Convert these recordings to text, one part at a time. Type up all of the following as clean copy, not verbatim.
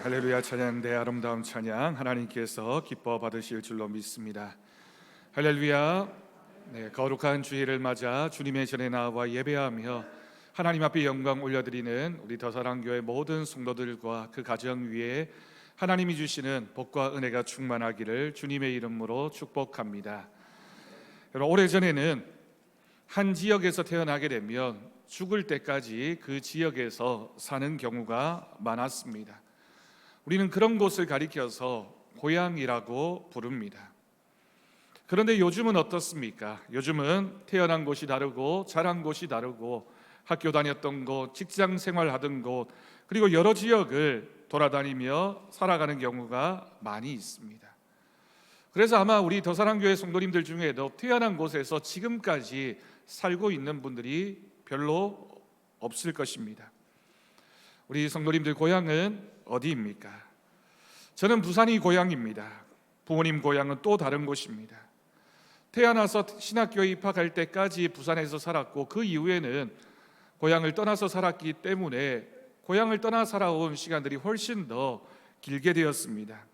할렐루야. 찬양대 아름다운 찬양 하나님께서 기뻐 받으실 줄로 믿습니다. 할렐루야. 거룩한 주일을 맞아 주님의 전에 나와 예배하며 하나님 앞에 영광 올려드리는 우리 더사랑교회 모든 성도들과 그 가정 위에 하나님이 주시는 복과 은혜가 충만하기를 주님의 이름으로 축복합니다. 여러분, 오래전에는 한 지역에서 태어나게 되면 죽을 때까지 그 지역에서 사는 경우가 많았습니다. 우리는 그런 곳을 가리켜서 고향이라고 부릅니다. 그런데 요즘은 어떻습니까? 요즘은 태어난 곳이 다르고 자란 곳이 다르고 학교 다녔던 곳, 직장 생활하던 곳, 그리고 여러 지역을 돌아다니며 살아가는 경우가 많이 있습니다. 그래서 아마 우리 더사랑교회 성도님들 중에도 태어난 곳에서 지금까지 살고 있는 분들이 별로 없을 것입니다. 우리 성도님들 고향은 어디입니까? 저는 부산이 고향입니다. 부모님 고향은 또 다른 곳입니다. 태어나서 신학교에 입학할 때까지 부산에서 살았고 그 이후에는 고향을 떠나서 살았기 때문에 고향을 떠나 살아온 시간들이 훨씬 더 길게 되었습니다.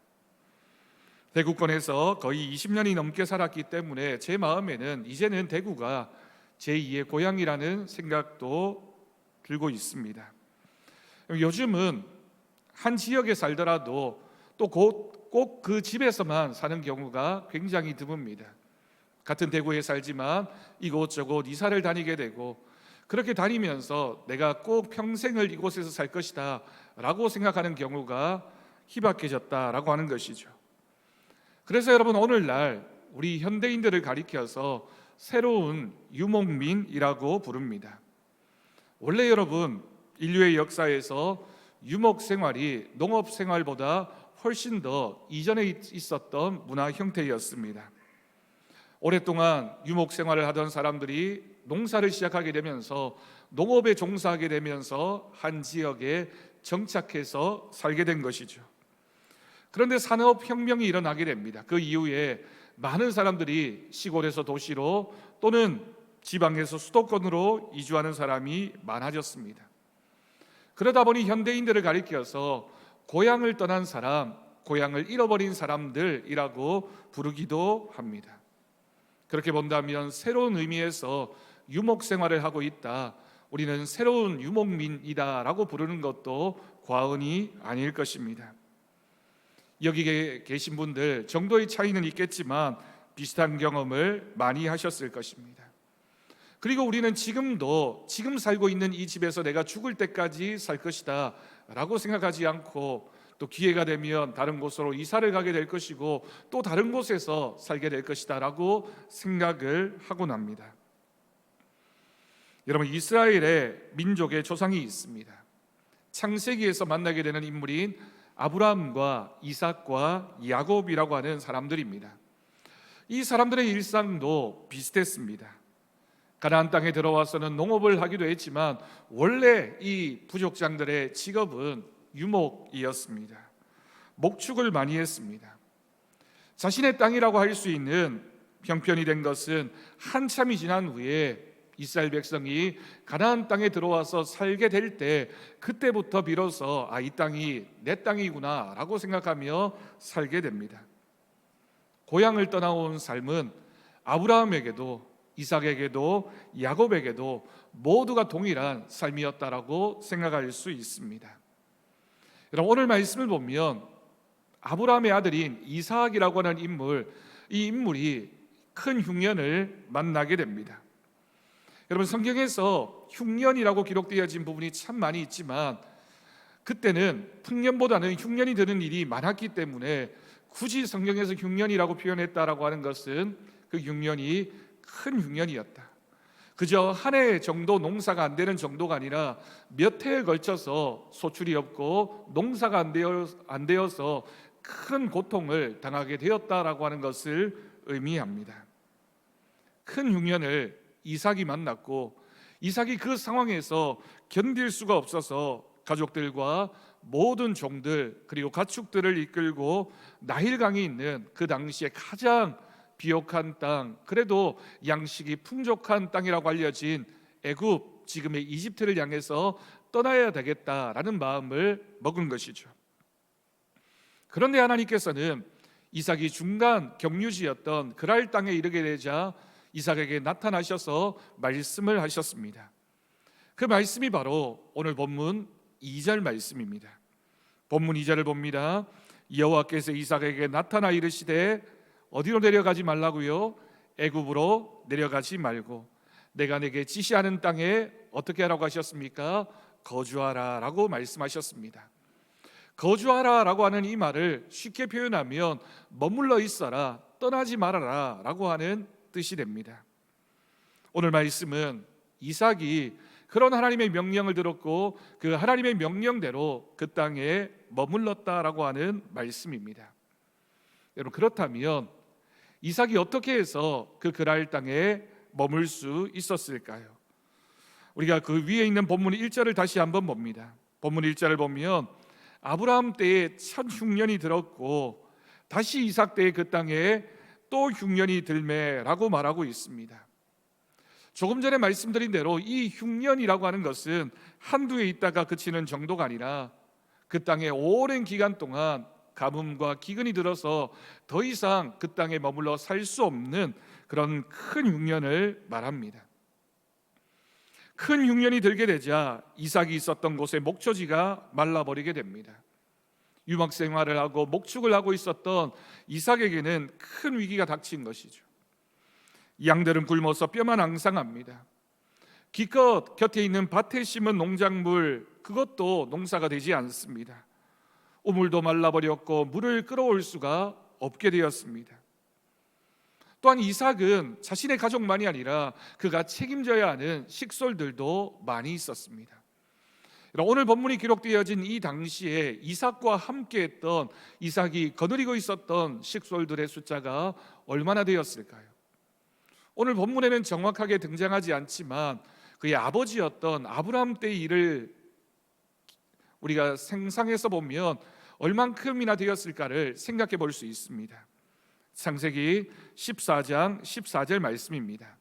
대구권에서 거의 20년이 넘게 살았기 때문에 제 마음에는 이제는 대구가 제2의 고향이라는 생각도 들고 있습니다. 요즘은 한 지역에 살더라도 또 꼭 그 집에서만 사는 경우가 굉장히 드뭅니다. 같은 대구에 살지만 이곳저곳 이사를 다니게 되고 그렇게 다니면서 내가 꼭 평생을 이곳에서 살 것이다 라고 생각하는 경우가 희박해졌다라고 하는 것이죠. 그래서 여러분, 오늘날 우리 현대인들을 가리켜서 새로운 유목민이라고 부릅니다. 원래 여러분, 인류의 역사에서 유목 생활이 농업 생활보다 훨씬 더 이전에 있었던 문화 형태였습니다. 오랫동안 유목 생활을 하던 사람들이 농사를 시작하게 되면서 농업에 종사하게 되면서 한 지역에 정착해서 살게 된 것이죠. 그런데 산업혁명이 일어나게 됩니다. 그 이후에 많은 사람들이 시골에서 도시로 또는 지방에서 수도권으로 이주하는 사람이 많아졌습니다. 그러다 보니 현대인들을 가리켜서 고향을 떠난 사람, 고향을 잃어버린 사람들이라고 부르기도 합니다. 그렇게 본다면 새로운 의미에서 유목 생활을 하고 있다, 우리는 새로운 유목민이다 라고 부르는 것도 과언이 아닐 것입니다. 여기 계신 분들 정도의 차이는 있겠지만 비슷한 경험을 많이 하셨을 것입니다. 그리고 우리는 지금도 지금 살고 있는 이 집에서 내가 죽을 때까지 살 것이다 라고 생각하지 않고 또 기회가 되면 다른 곳으로 이사를 가게 될 것이고 또 다른 곳에서 살게 될 것이다 라고 생각을 하곤 합니다. 여러분, 이스라엘의 민족의 조상이 있습니다. 창세기에서 만나게 되는 인물인 아브라함과 이삭과 야곱이라고 하는 사람들입니다. 이 사람들의 일상도 비슷했습니다. 가나안 땅에 들어와서는 농업을 하기도 했지만 원래 이 부족장들의 직업은 유목이었습니다. 목축을 많이 했습니다. 자신의 땅이라고 할 수 있는 형편이 된 것은 한참이 지난 후에 이스라엘 백성이 가나안 땅에 들어와서 살게 될 때 그때부터 비로소 이 땅이 내 땅이구나 라고 생각하며 살게 됩니다. 고향을 떠나온 삶은 아브라함에게도 이삭에게도 야곱에게도 모두가 동일한 삶이었다라고 생각할 수 있습니다. 여러분, 오늘 말씀을 보면 아브라함의 아들인 이삭이라고 하는 인물, 이 인물이 큰 흉년을 만나게 됩니다. 여러분, 성경에서 흉년이라고 기록되어진 부분이 참 많이 있지만 그때는 풍년보다는 흉년이 드는 일이 많았기 때문에 굳이 성경에서 흉년이라고 표현했다라고 하는 것은 그 흉년이 큰 흉년이었다. 그저 한 해 정도 농사가 안 되는 정도가 아니라 몇 해에 걸쳐서 소출이 없고 농사가 안 되어서 큰 고통을 당하게 되었다라고 하는 것을 의미합니다. 큰 흉년을 이삭이 만났고 이삭이 그 상황에서 견딜 수가 없어서 가족들과 모든 종들 그리고 가축들을 이끌고 나일강이 있는 그 당시에 가장 비옥한 땅, 그래도 양식이 풍족한 땅이라고 알려진 애굽, 지금의 이집트를 향해서 떠나야 되겠다라는 마음을 먹은 것이죠. 그런데 하나님께서는 이삭이 중간 경유지였던 그랄 땅에 이르게 되자 이삭에게 나타나셔서 말씀을 하셨습니다. 그 말씀이 바로 오늘 본문 2절 말씀입니다. 본문 2절을 봅니다. 여호와께서 이삭에게 나타나 이르시되 어디로 내려가지 말라고요? 애굽으로 내려가지 말고 내가 내게 지시하는 땅에 어떻게 하라고 하셨습니까? 거주하라 라고 말씀하셨습니다. 거주하라 라고 하는 이 말을 쉽게 표현하면 머물러 있어라, 떠나지 말아라 라고 하는 뜻이 됩니다. 오늘 말씀은 이삭이 그런 하나님의 명령을 들었고 그 하나님의 명령대로 그 땅에 머물렀다라고 하는 말씀입니다. 여러분, 그렇다면 이삭이 어떻게 해서 그 그랄 땅에 머물 수 있었을까요? 우리가 그 위에 있는 본문 1절을 다시 한번 봅니다. 본문 1절을 보면 아브라함 때에 첫 흉년이 들었고 다시 이삭 때에 그 땅에 또 흉년이 들매라고 말하고 있습니다. 조금 전에 말씀드린 대로 이 흉년이라고 하는 것은 한두 해 있다가 그치는 정도가 아니라 그 땅에 오랜 기간 동안 가뭄과 기근이 들어서 더 이상 그 땅에 머물러 살 수 없는 그런 큰 흉년을 말합니다. 큰 흉년이 들게 되자 이삭이 있었던 곳의 목초지가 말라버리게 됩니다. 유목 생활을 하고 목축을 하고 있었던 이삭에게는 큰 위기가 닥친 것이죠. 양들은 굶어서 뼈만 앙상합니다. 기껏 곁에 있는 밭에 심은 농작물 그것도 농사가 되지 않습니다. 우물도 말라버렸고 물을 끌어올 수가 없게 되었습니다. 또한 이삭은 자신의 가족만이 아니라 그가 책임져야 하는 식솔들도 많이 있었습니다. 오늘 본문이 기록되어진 이 당시에 이삭과 함께했던 이삭이 거느리고 있었던 식솔들의 숫자가 얼마나 되었을까요? 오늘 본문에는 정확하게 등장하지 않지만 그의 아버지였던 아브라함 때의 일을 우리가 생상해서 보면 얼만큼이나 되었을까를 생각해 볼 수 있습니다. 창세기 14장 14절 말씀입니다.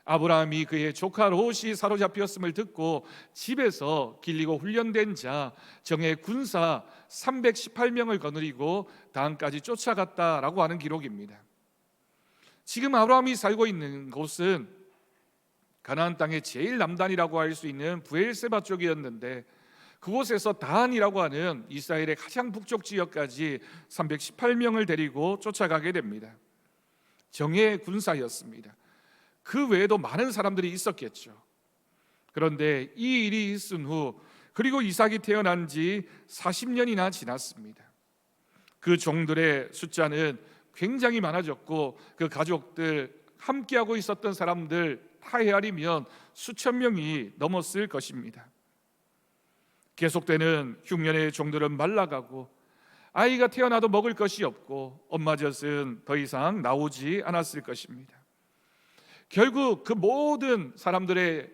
아브라함이 그의 조카 롯이 사로잡혔음을 듣고 집에서 길리고 훈련된 자 정예 군사 318명을 거느리고 단까지 쫓아갔다라고 하는 기록입니다. 지금 아브라함이 살고 있는 곳은 가나안 땅의 제일 남단이라고 할 수 있는 브엘세바 쪽이었는데 그곳에서 다한이라고 하는 이스라엘의 가장 북쪽 지역까지 318명을 데리고 쫓아가게 됩니다. 정예 군사였습니다. 그 외에도 많은 사람들이 있었겠죠. 그런데 이 일이 있은 후 그리고 이삭이 태어난 지 40년이나 지났습니다. 그 종들의 숫자는 굉장히 많아졌고 그 가족들 함께하고 있었던 사람들 다 헤아리면 수천 명이 넘었을 것입니다. 계속되는 흉년의 종들은 말라가고 아이가 태어나도 먹을 것이 없고 엄마 젖은 더 이상 나오지 않았을 것입니다. 결국 그 모든 사람들의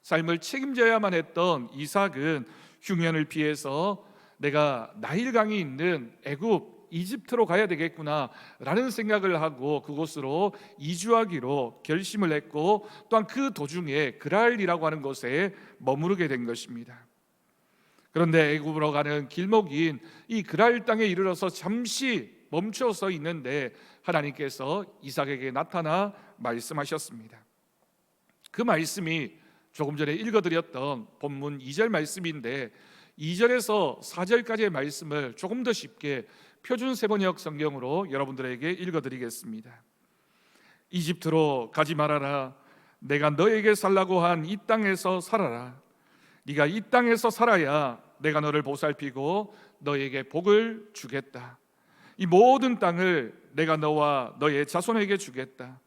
삶을 책임져야만 했던 이삭은 흉년을 피해서 내가 나일강이 있는 애굽 이집트로 가야 되겠구나 라는 생각을 하고 그곳으로 이주하기로 결심을 했고 또한 그 도중에 그랄이라고 하는 곳에 머무르게 된 것입니다. 그런데 애굽으로 가는 길목인 이 그랄 땅에 이르러서 잠시 멈춰서 있는데 하나님께서 이삭에게 나타나 말씀하셨습니다. 그 말씀이 조금 전에 읽어드렸던 본문 2절 말씀인데 2절에서 4절까지의 말씀을 조금 더 쉽게 표준 세번역 성경으로 여러분들에게 읽어드리겠습니다. 이집트로 가지 말아라. 내가 너에게 살라고 한 이 땅에서 살아라. 네가 이 땅에서 살아야 내가 너를 보살피고 너에게 복을 주겠다. 이 모든 땅을 내가 너와 너의 자손에게 주겠다.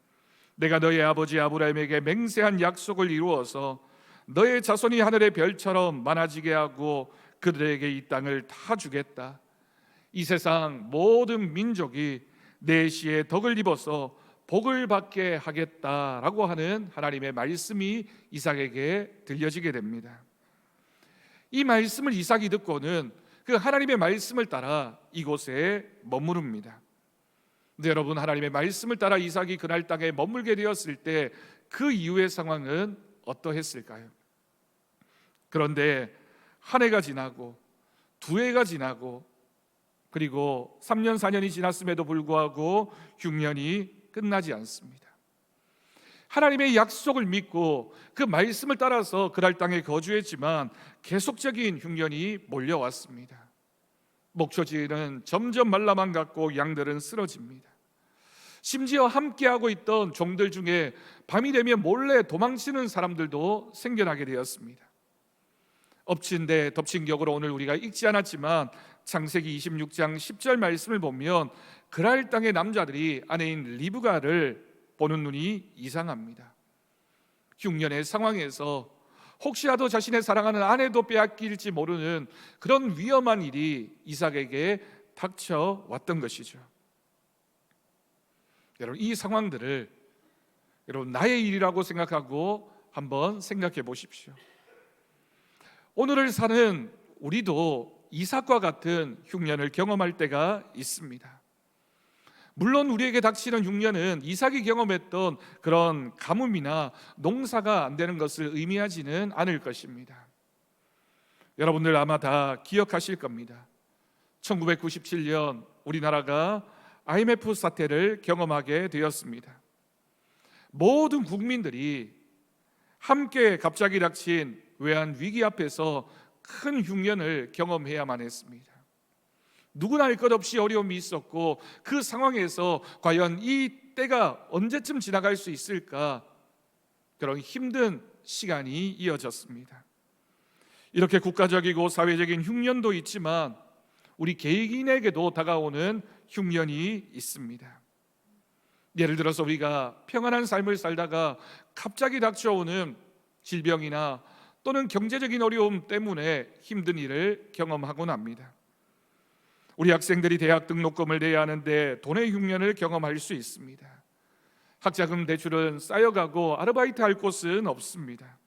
내가 너의 아버지 아브라함에게 맹세한 약속을 이루어서 너의 자손이 하늘의 별처럼 많아지게 하고 그들에게 이 땅을 다 주겠다. 이 세상 모든 민족이 내 시에 덕을 입어서 복을 받게 하겠다라고 하는 하나님의 말씀이 이삭에게 들려지게 됩니다. 이 말씀을 이삭이 듣고는 그 하나님의 말씀을 따라 이곳에 머무릅니다. 근데 여러분, 하나님의 말씀을 따라 이삭이 그날 땅에 머물게 되었을 때 그 이후의 상황은 어떠했을까요? 그런데 한 해가 지나고 두 해가 지나고 그리고 3년 4년이 지났음에도 불구하고 흉년이 끝나지 않습니다. 하나님의 약속을 믿고 그 말씀을 따라서 그랄 땅에 거주했지만 계속적인 흉년이 몰려왔습니다. 목초지는 점점 말라만 갔고 양들은 쓰러집니다. 심지어 함께하고 있던 종들 중에 밤이 되면 몰래 도망치는 사람들도 생겨나게 되었습니다. 엎친 데 덮친 격으로 오늘 우리가 읽지 않았지만 창세기 26장 10절 말씀을 보면 그랄 땅의 남자들이 아내인 리브가를 보는 눈이 이상합니다. 흉년의 상황에서 혹시라도 자신의 사랑하는 아내도 빼앗길지 모르는 그런 위험한 일이 이삭에게 닥쳐왔던 것이죠. 여러분, 이 상황들을 여러분 나의 일이라고 생각하고 한번 생각해 보십시오. 오늘을 사는 우리도 이삭과 같은 흉년을 경험할 때가 있습니다. 물론 우리에게 닥치는 흉년은 이삭이 경험했던 그런 가뭄이나 농사가 안 되는 것을 의미하지는 않을 것입니다. 여러분들 아마 다 기억하실 겁니다. 1997년 우리나라가 IMF 사태를 경험하게 되었습니다. 모든 국민들이 함께 갑자기 닥친 외환 위기 앞에서 큰 흉년을 경험해야만 했습니다. 누구나 할 것 없이 어려움이 있었고 그 상황에서 과연 이 때가 언제쯤 지나갈 수 있을까, 그런 힘든 시간이 이어졌습니다. 이렇게 국가적이고 사회적인 흉년도 있지만 우리 개인에게도 다가오는 흉년이 있습니다. 예를 들어서 우리가 평안한 삶을 살다가 갑자기 닥쳐오는 질병이나 또는 경제적인 어려움 때문에 힘든 일을 경험하곤 합니다. 우리 학생들이 대학 등록금을 내야 하는데 돈의 흉년을 경험할 수 있습니다. 학자금 대출은 쌓여가고 아르바이트 할 곳은 없습니다.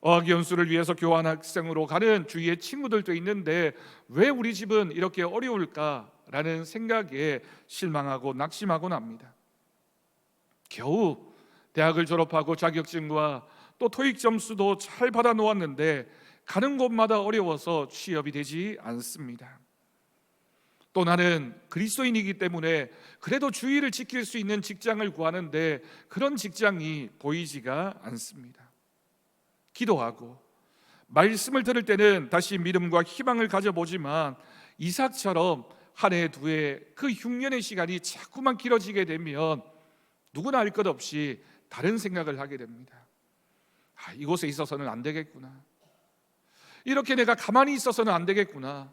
어학연수를 위해서 교환학생으로 가는 주위의 친구들도 있는데 왜 우리 집은 이렇게 어려울까라는 생각에 실망하고 낙심하곤 합니다. 겨우 대학을 졸업하고 자격증과 또 토익 점수도 잘 받아 놓았는데 가는 곳마다 어려워서 취업이 되지 않습니다. 또 나는 그리스도인이기 때문에 그래도 주의를 지킬 수 있는 직장을 구하는데 그런 직장이 보이지가 않습니다. 기도하고 말씀을 들을 때는 다시 믿음과 희망을 가져보지만 이삭처럼 한 해 두 해 그 흉년의 시간이 자꾸만 길어지게 되면 누구나 할 것 없이 다른 생각을 하게 됩니다. 이곳에 있어서는 안 되겠구나. 이렇게 내가 가만히 있어서는 안 되겠구나.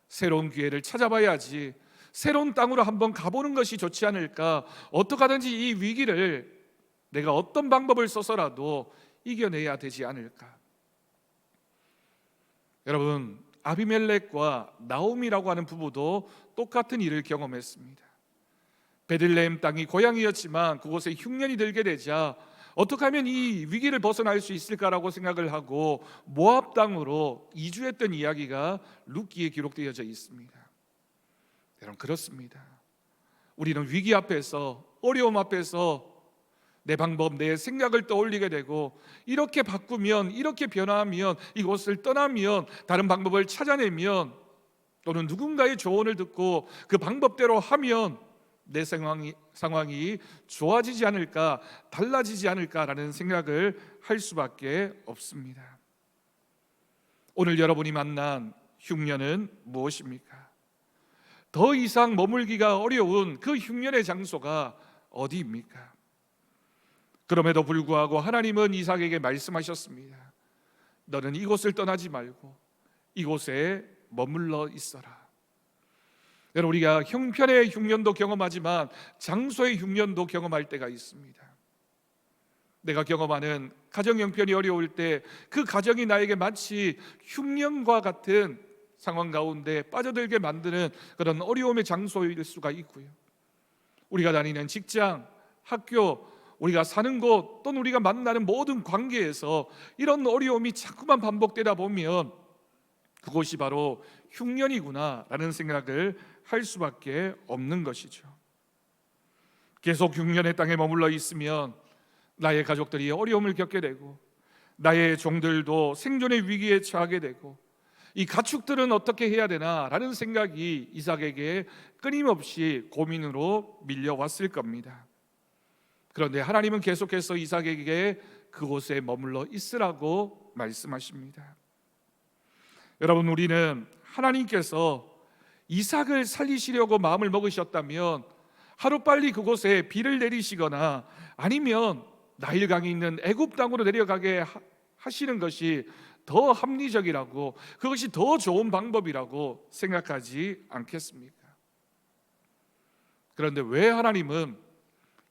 새로운 기회를 찾아봐야지. 새로운 땅으로 한번 가보는 것이 좋지 않을까. 어떻게 하든지 이 위기를 내가 어떤 방법을 써서라도 이겨내야 되지 않을까. 여러분, 아비멜렉과 나오미라고 하는 부부도 똑같은 일을 경험했습니다. 베들레헴 땅이 고향이었지만 그곳에 흉년이 들게 되자 어떻게 하면 이 위기를 벗어날 수 있을까라고 생각을 하고 모압 땅으로 이주했던 이야기가 룻기에 기록되어져 있습니다. 여러분, 그렇습니다. 우리는 위기 앞에서, 어려움 앞에서 내 방법, 내 생각을 떠올리게 되고 이렇게 바꾸면, 이렇게 변화하면, 이곳을 떠나면, 다른 방법을 찾아내면, 또는 누군가의 조언을 듣고 그 방법대로 하면 내 상황이 좋아지지 않을까, 달라지지 않을까라는 생각을 할 수밖에 없습니다. 오늘 여러분이 만난 흉년은 무엇입니까? 더 이상 머물기가 어려운 그 흉년의 장소가 어디입니까? 그럼에도 불구하고 하나님은 이삭에게 말씀하셨습니다. 너는 이곳을 떠나지 말고 이곳에 머물러 있어라. 여러분, 우리가 형편의 흉년도 경험하지만 장소의 흉년도 경험할 때가 있습니다. 내가 경험하는 가정 형편이 어려울 때 그 가정이 나에게 마치 흉년과 같은 상황 가운데 빠져들게 만드는 그런 어려움의 장소일 수가 있고요. 우리가 다니는 직장, 학교, 우리가 사는 곳 또는 우리가 만나는 모든 관계에서 이런 어려움이 자꾸만 반복되다 보면 그곳이 바로 흉년이구나라는 생각을 할 수밖에 없는 것이죠. 계속 흉년의 땅에 머물러 있으면 나의 가족들이 어려움을 겪게 되고 나의 종들도 생존의 위기에 처하게 되고 이 가축들은 어떻게 해야 되나라는 생각이 이삭에게 끊임없이 고민으로 밀려왔을 겁니다. 그런데 하나님은 계속해서 이삭에게 그곳에 머물러 있으라고 말씀하십니다. 여러분, 우리는 하나님께서 이삭을 살리시려고 마음을 먹으셨다면 하루빨리 그곳에 비를 내리시거나 아니면 나일강이 있는 애굽 땅으로 내려가게 하시는 것이 더 합리적이라고, 그것이 더 좋은 방법이라고 생각하지 않겠습니까? 그런데 왜 하나님은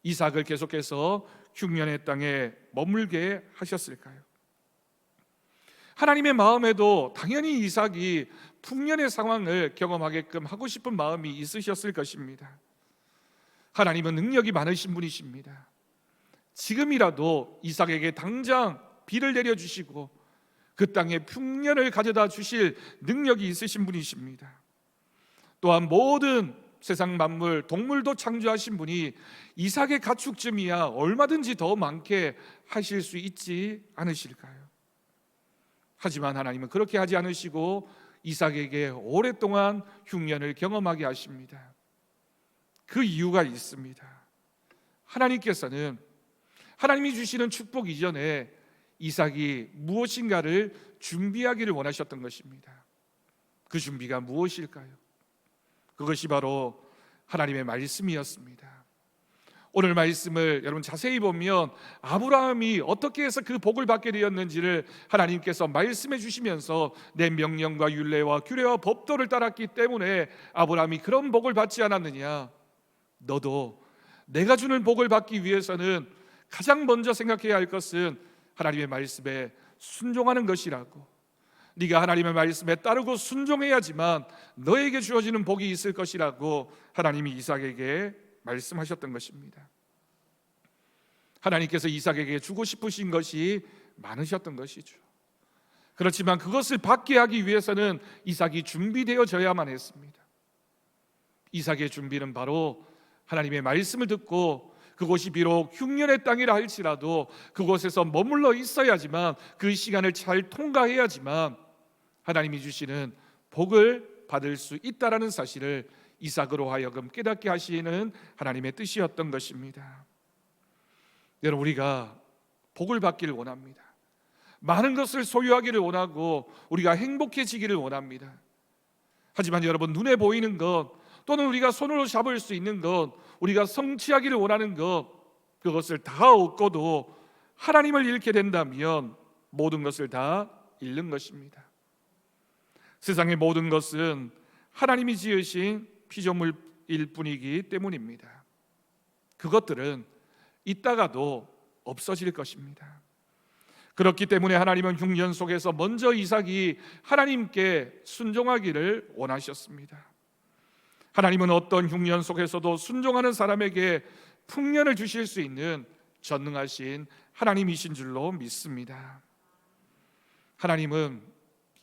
이삭을 계속해서 흉년의 땅에 머물게 하셨을까요? 하나님의 마음에도 당연히 이삭이 풍년의 상황을 경험하게끔 하고 싶은 마음이 있으셨을 것입니다. 하나님은 능력이 많으신 분이십니다. 지금이라도 이삭에게 당장 비를 내려주시고 그 땅에 풍년을 가져다 주실 능력이 있으신 분이십니다. 또한 모든 세상 만물, 동물도 창조하신 분이 이삭의 가축쯤이야 얼마든지 더 많게 하실 수 있지 않으실까요? 하지만 하나님은 그렇게 하지 않으시고 이삭에게 오랫동안 흉년을 경험하게 하십니다. 그 이유가 있습니다. 하나님께서는 하나님이 주시는 축복 이전에 이삭이 무엇인가를 준비하기를 원하셨던 것입니다. 그 준비가 무엇일까요? 그것이 바로 하나님의 말씀이었습니다. 오늘 말씀을 여러분 자세히 보면 아브라함이 어떻게 해서 그 복을 받게 되었는지를 하나님께서 말씀해 주시면서 내 명령과 율례와 규례와 법도를 따랐기 때문에 아브라함이 그런 복을 받지 않았느냐? 너도 내가 주는 복을 받기 위해서는 가장 먼저 생각해야 할 것은 하나님의 말씀에 순종하는 것이라고, 네가 하나님의 말씀에 따르고 순종해야지만 너에게 주어지는 복이 있을 것이라고 하나님이 이삭에게 말씀하셨던 것입니다. 하나님께서 이삭에게 주고 싶으신 것이 많으셨던 것이죠. 그렇지만 그것을 받게 하기 위해서는 이삭이 준비되어져야만 했습니다. 이삭의 준비는 바로 하나님의 말씀을 듣고 그곳이 비록 흉년의 땅이라 할지라도 그곳에서 머물러 있어야지만, 그 시간을 잘 통과해야지만 하나님이 주시는 복을 받을 수 있다라는 사실을 이삭으로 하여금 깨닫게 하시는 하나님의 뜻이었던 것입니다. 여러분, 우리가 복을 받기를 원합니다. 많은 것을 소유하기를 원하고 우리가 행복해지기를 원합니다. 하지만 여러분, 눈에 보이는 것 또는 우리가 손으로 잡을 수 있는 것, 우리가 성취하기를 원하는 것, 그것을 다 얻고도 하나님을 잃게 된다면 모든 것을 다 잃는 것입니다. 세상의 모든 것은 하나님이 지으신 피조물일 뿐이기 때문입니다. 그것들은 있다가도 없어질 것입니다. 그렇기 때문에 하나님은 흉년 속에서 먼저 이삭이 하나님께 순종하기를 원하셨습니다. 하나님은 어떤 흉년 속에서도 순종하는 사람에게 풍년을 주실 수 있는 전능하신 하나님이신 줄로 믿습니다. 하나님은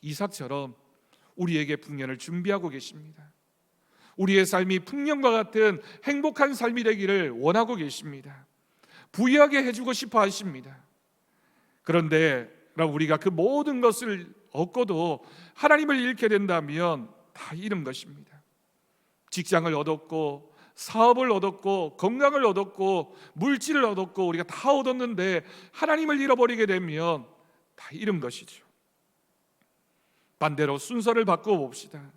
이삭처럼 우리에게 풍년을 준비하고 계십니다. 우리의 삶이 풍년과 같은 행복한 삶이 되기를 원하고 계십니다. 부유하게 해주고 싶어 하십니다. 그런데 우리가 그 모든 것을 얻고도 하나님을 잃게 된다면 다 잃은 것입니다. 직장을 얻었고 사업을 얻었고 건강을 얻었고 물질을 얻었고 우리가 다 얻었는데 하나님을 잃어버리게 되면 다 잃은 것이죠. 반대로 순서를 바꾸어 봅시다.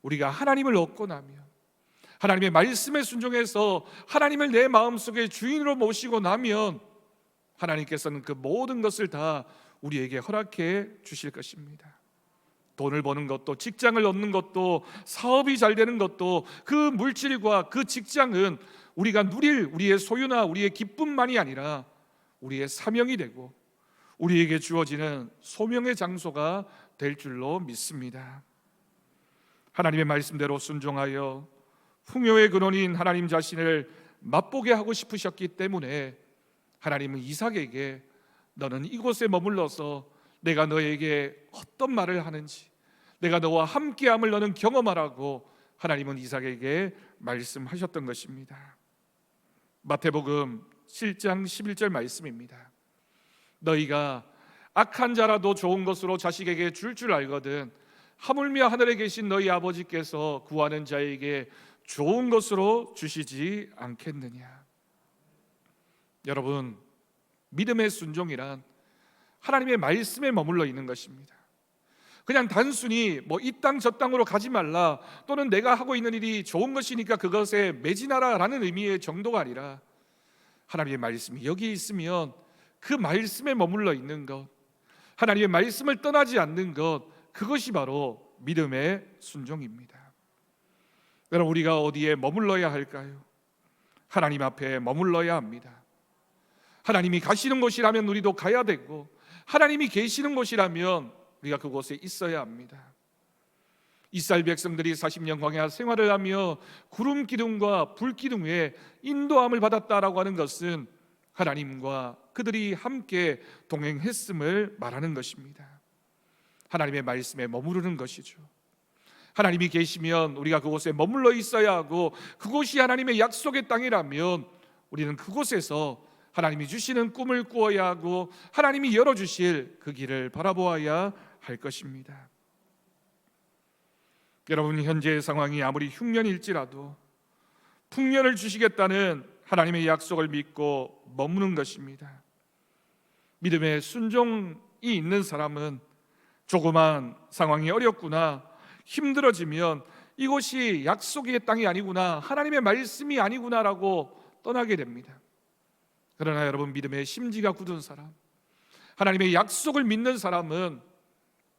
우리가 하나님을 얻고 나면, 하나님의 말씀에 순종해서 하나님을 내 마음속에 주인으로 모시고 나면 하나님께서는 그 모든 것을 다 우리에게 허락해 주실 것입니다. 돈을 버는 것도, 직장을 얻는 것도, 사업이 잘 되는 것도, 그 물질과 그 직장은 우리가 누릴 우리의 소유나 우리의 기쁨만이 아니라 우리의 사명이 되고 우리에게 주어지는 소명의 장소가 될 줄로 믿습니다. 하나님의 말씀대로 순종하여 풍요의 근원인 하나님 자신을 맛보게 하고 싶으셨기 때문에 하나님은 이삭에게 너는 이곳에 머물러서 내가 너에게 어떤 말을 하는지, 내가 너와 함께함을 너는 경험하라고 하나님은 이삭에게 말씀하셨던 것입니다. 마태복음 7장 11절 말씀입니다. 너희가 악한 자라도 좋은 것으로 자식에게 줄 알거든 하물며 하늘에 계신 너희 아버지께서 구하는 자에게 좋은 것으로 주시지 않겠느냐. 여러분, 믿음의 순종이란 하나님의 말씀에 머물러 있는 것입니다. 그냥 단순히 이 땅 저 땅으로 가지 말라, 또는 내가 하고 있는 일이 좋은 것이니까 그것에 매진하라 라는 의미의 정도가 아니라, 하나님의 말씀이 여기 있으면 그 말씀에 머물러 있는 것, 하나님의 말씀을 떠나지 않는 것, 그것이 바로 믿음의 순종입니다. 여러분, 우리가 어디에 머물러야 할까요? 하나님 앞에 머물러야 합니다. 하나님이 가시는 곳이라면 우리도 가야 되고, 하나님이 계시는 곳이라면 우리가 그곳에 있어야 합니다. 이스라엘 백성들이 40년 광야 생활을 하며 구름 기둥과 불 기둥에 인도함을 받았다라고 하는 것은 하나님과 그들이 함께 동행했음을 말하는 것입니다. 하나님의 말씀에 머무르는 것이죠. 하나님이 계시면 우리가 그곳에 머물러 있어야 하고, 그곳이 하나님의 약속의 땅이라면 우리는 그곳에서 하나님이 주시는 꿈을 꾸어야 하고, 하나님이 열어주실 그 길을 바라보아야 할 것입니다. 여러분, 현재의 상황이 아무리 흉년일지라도 풍년을 주시겠다는 하나님의 약속을 믿고 머무는 것입니다. 믿음의 순종이 있는 사람은 조그만 상황이 어렵구나, 힘들어지면 이곳이 약속의 땅이 아니구나, 하나님의 말씀이 아니구나라고 떠나게 됩니다. 그러나 여러분, 믿음의 심지가 굳은 사람, 하나님의 약속을 믿는 사람은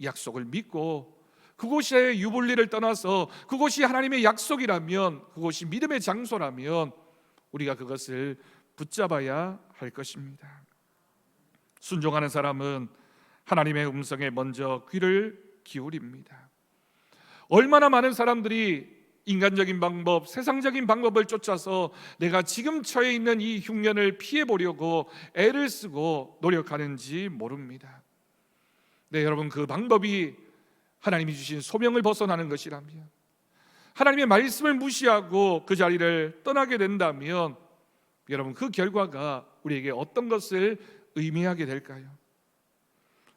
약속을 믿고 그곳의 유불리를 떠나서 그곳이 하나님의 약속이라면, 그곳이 믿음의 장소라면 우리가 그것을 붙잡아야 할 것입니다. 순종하는 사람은 하나님의 음성에 먼저 귀를 기울입니다. 얼마나 많은 사람들이 인간적인 방법, 세상적인 방법을 쫓아서 내가 지금 처해 있는 이 흉년을 피해 보려고 애를 쓰고 노력하는지 모릅니다. 네, 여러분, 그 방법이 하나님이 주신 소명을 벗어나는 것이라면, 하나님의 말씀을 무시하고 그 자리를 떠나게 된다면, 여러분, 그 결과가 우리에게 어떤 것을 의미하게 될까요?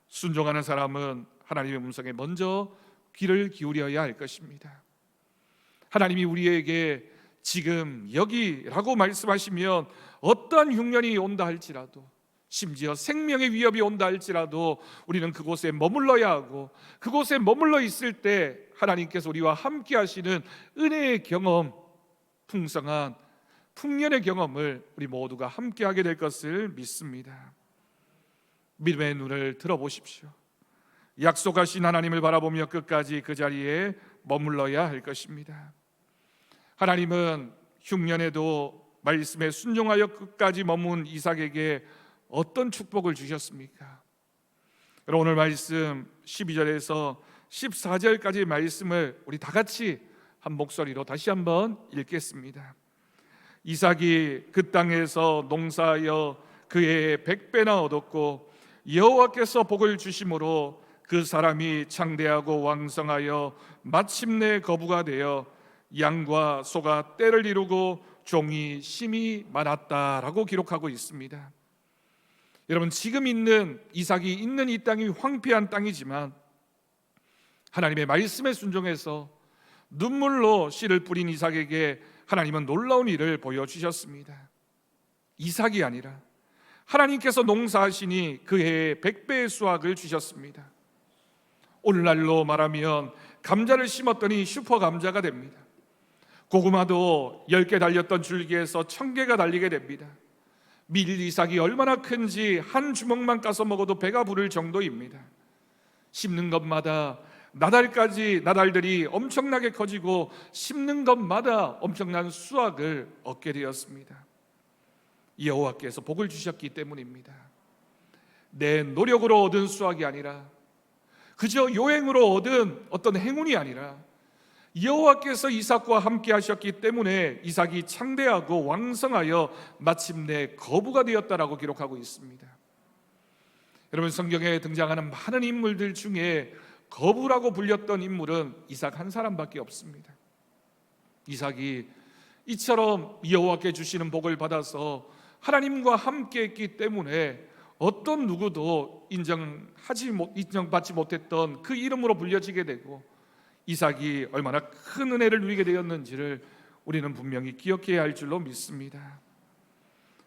순종하는 사람은 하나님의 음성에 먼저 귀를 기울여야 할 것입니다. 하나님이 우리에게 지금 여기라고 말씀하시면 어떠한 흉년이 온다 할지라도, 심지어 생명의 위협이 온다 할지라도 우리는 그곳에 머물러야 하고, 그곳에 머물러 있을 때 하나님께서 우리와 함께 하시는 은혜의 경험, 풍성한 풍년의 경험을 우리 모두가 함께 하게 될 것을 믿습니다. 믿음의 눈을 들어보십시오. 약속하신 하나님을 바라보며 끝까지 그 자리에 머물러야 할 것입니다. 하나님은 흉년에도 말씀에 순종하여 끝까지 머문 이삭에게 어떤 축복을 주셨습니까? 오늘 말씀 12절에서 14절까지의 말씀을 우리 다 같이 한 목소리로 다시 한번 읽겠습니다. 이삭이 그 땅에서 농사하여 그 해에 100배나 얻었고, 여호와께서 복을 주심으로 그 사람이 창대하고 왕성하여 마침내 거부가 되어 양과 소가 떼를 이루고 종이 심히 많았다라고 기록하고 있습니다. 여러분, 지금 있는 이삭이 있는 이 땅이 황폐한 땅이지만 하나님의 말씀에 순종해서 눈물로 씨를 뿌린 이삭에게 하나님은 놀라운 일을 보여주셨습니다. 이삭이 아니라 하나님께서 농사하시니 그 해에 100배의 수확을 주셨습니다. 오늘날로 말하면 감자를 심었더니 슈퍼 감자가 됩니다. 고구마도 10개 달렸던 줄기에서 1000개가 달리게 됩니다. 밀 이삭이 얼마나 큰지 한 주먹만 까서 먹어도 배가 부를 정도입니다. 심는 것마다 나달들이 엄청나게 커지고 심는 것마다 엄청난 수확을 얻게 되었습니다. 여호와께서 복을 주셨기 때문입니다. 내 노력으로 얻은 수확이 아니라, 그저 요행으로 얻은 어떤 행운이 아니라, 여호와께서 이삭과 함께 하셨기 때문에 이삭이 창대하고 왕성하여 마침내 거부가 되었다라고 기록하고 있습니다. 여러분, 성경에 등장하는 많은 인물들 중에 거부라고 불렸던 인물은 이삭 한 사람밖에 없습니다. 이삭이 이처럼 여호와께 주시는 복을 받아서 하나님과 함께 했기 때문에 어떤 누구도 인정받지 못했던 그 이름으로 불려지게 되고 이삭이 얼마나 큰 은혜를 누리게 되었는지를 우리는 분명히 기억해야 할 줄로 믿습니다.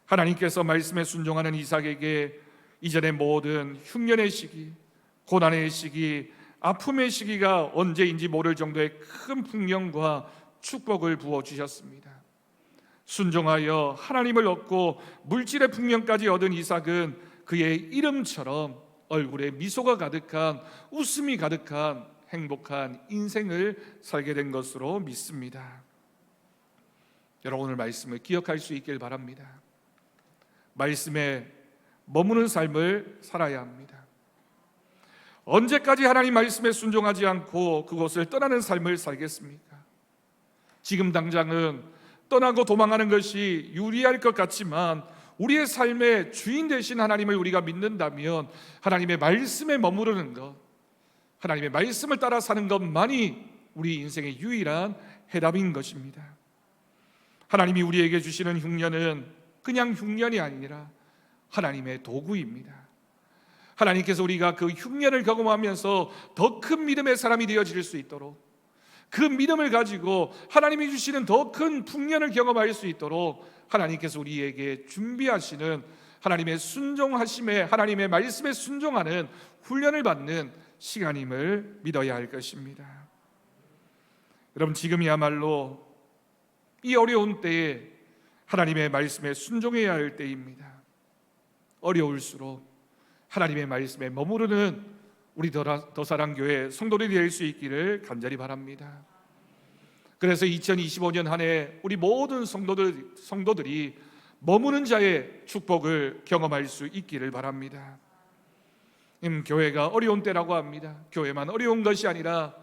하나님께서 말씀에 순종하는 이삭에게 이전의 모든 흉년의 시기, 고난의 시기, 아픔의 시기가 언제인지 모를 정도의 큰 풍년과 축복을 부어주셨습니다. 순종하여 하나님을 얻고 물질의 풍년까지 얻은 이삭은 그의 이름처럼 얼굴에 미소가 가득한, 웃음이 가득한 행복한 인생을 살게 된 것으로 믿습니다. 여러분, 오늘 말씀을 기억할 수 있길 바랍니다. 말씀에 머무는 삶을 살아야 합니다. 언제까지 하나님 말씀에 순종하지 않고 그곳을 떠나는 삶을 살겠습니까? 지금 당장은 떠나고 도망하는 것이 유리할 것 같지만 우리의 삶의 주인 되신 하나님을 우리가 믿는다면 하나님의 말씀에 머무르는 것, 하나님의 말씀을 따라 사는 것만이 우리 인생의 유일한 해답인 것입니다. 하나님이 우리에게 주시는 흉년은 그냥 흉년이 아니라 하나님의 도구입니다. 하나님께서 우리가 그 흉년을 경험하면서 더 큰 믿음의 사람이 되어질 수 있도록, 그 믿음을 가지고 하나님이 주시는 더 큰 풍년을 경험할 수 있도록 하나님께서 우리에게 준비하시는 하나님의 순종하심에, 하나님의 말씀에 순종하는 훈련을 받는 시간임을 믿어야 할 것입니다. 여러분, 지금이야말로 이 어려운 때에 하나님의 말씀에 순종해야 할 때입니다. 어려울수록 하나님의 말씀에 머무르는 우리 더사랑교회 성도들이 될 수 있기를 간절히 바랍니다. 그래서 2025년 한 해 우리 모든 성도들이 머무는 자의 축복을 경험할 수 있기를 바랍니다. 교회가 어려운 때라고 합니다. 교회만 어려운 것이 아니라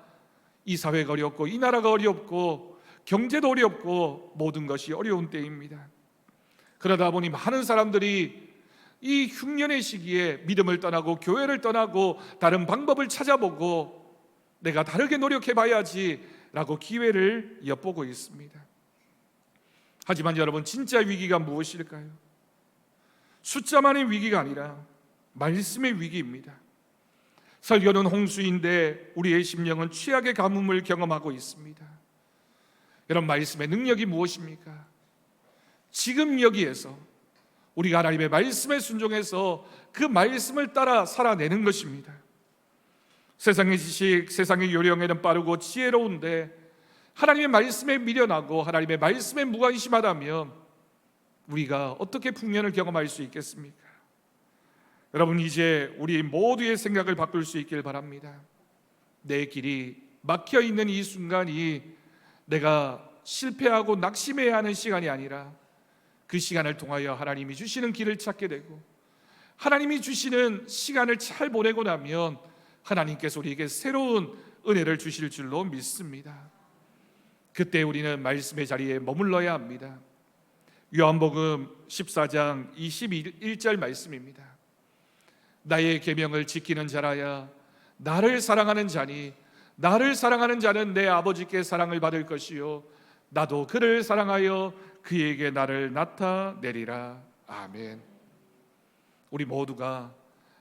이 사회가 어렵고 이 나라가 어렵고 경제도 어렵고 모든 것이 어려운 때입니다. 그러다 보니 많은 사람들이 이 흉년의 시기에 믿음을 떠나고 교회를 떠나고 다른 방법을 찾아보고 내가 다르게 노력해봐야지 라고 기회를 엿보고 있습니다. 하지만 여러분, 진짜 위기가 무엇일까요? 숫자만의 위기가 아니라 말씀의 위기입니다. 설교는 홍수인데 우리의 심령은 최악의 가뭄을 경험하고 있습니다. 여러분, 말씀의 능력이 무엇입니까? 지금 여기에서 우리가 하나님의 말씀에 순종해서 그 말씀을 따라 살아내는 것입니다. 세상의 지식, 세상의 요령에는 빠르고 지혜로운데 하나님의 말씀에 미련하고 하나님의 말씀에 무관심하다면 우리가 어떻게 풍년을 경험할 수 있겠습니까? 여러분, 이제 우리 모두의 생각을 바꿀 수 있길 바랍니다. 내 길이 막혀있는 이 순간이 내가 실패하고 낙심해야 하는 시간이 아니라 그 시간을 통하여 하나님이 주시는 길을 찾게 되고 하나님이 주시는 시간을 잘 보내고 나면 하나님께서 우리에게 새로운 은혜를 주실 줄로 믿습니다. 그때 우리는 말씀의 자리에 머물러야 합니다. 요한복음 14장 21절 말씀입니다. 나의 계명을 지키는 자라야 나를 사랑하는 자니 나를 사랑하는 자는 내 아버지께 사랑을 받을 것이요 나도 그를 사랑하여 그에게 나를 나타내리라. 아멘. 우리 모두가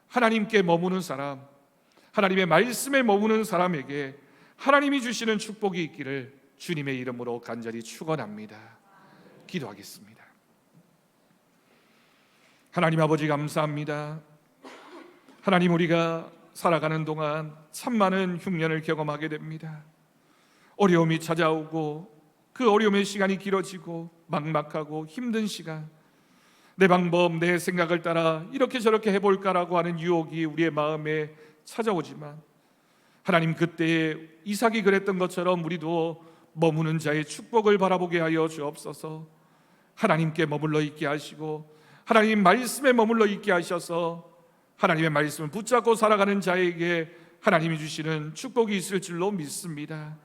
하나님께 머무는 사람, 하나님의 말씀에 머무는 사람에게 하나님이 주시는 축복이 있기를 주님의 이름으로 간절히 축원합니다. 기도하겠습니다. 하나님 아버지, 감사합니다. 하나님, 우리가 살아가는 동안 참 많은 흉년을 경험하게 됩니다. 어려움이 찾아오고 그 어려움의 시간이 길어지고 막막하고 힘든 시간, 내 방법, 내 생각을 따라 이렇게 저렇게 해볼까라고 하는 유혹이 우리의 마음에 찾아오지만 하나님, 그때에 이삭이 그랬던 것처럼 우리도 머무는 자의 축복을 바라보게 하여 주옵소서. 하나님께 머물러 있게 하시고 하나님 말씀에 머물러 있게 하셔서 하나님의 말씀을 붙잡고 살아가는 자에게 하나님이 주시는 축복이 있을 줄로 믿습니다.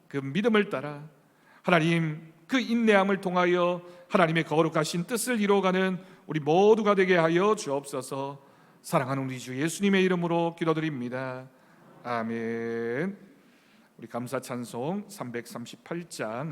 그 믿음을 따라 하나님, 그 인내함을 통하여 하나님의 거룩하신 뜻을 이루어가는 우리 모두가 되게 하여 주옵소서. 사랑하는 우리 주 예수님의 이름으로 기도드립니다. 아멘. 우리 감사 찬송 338장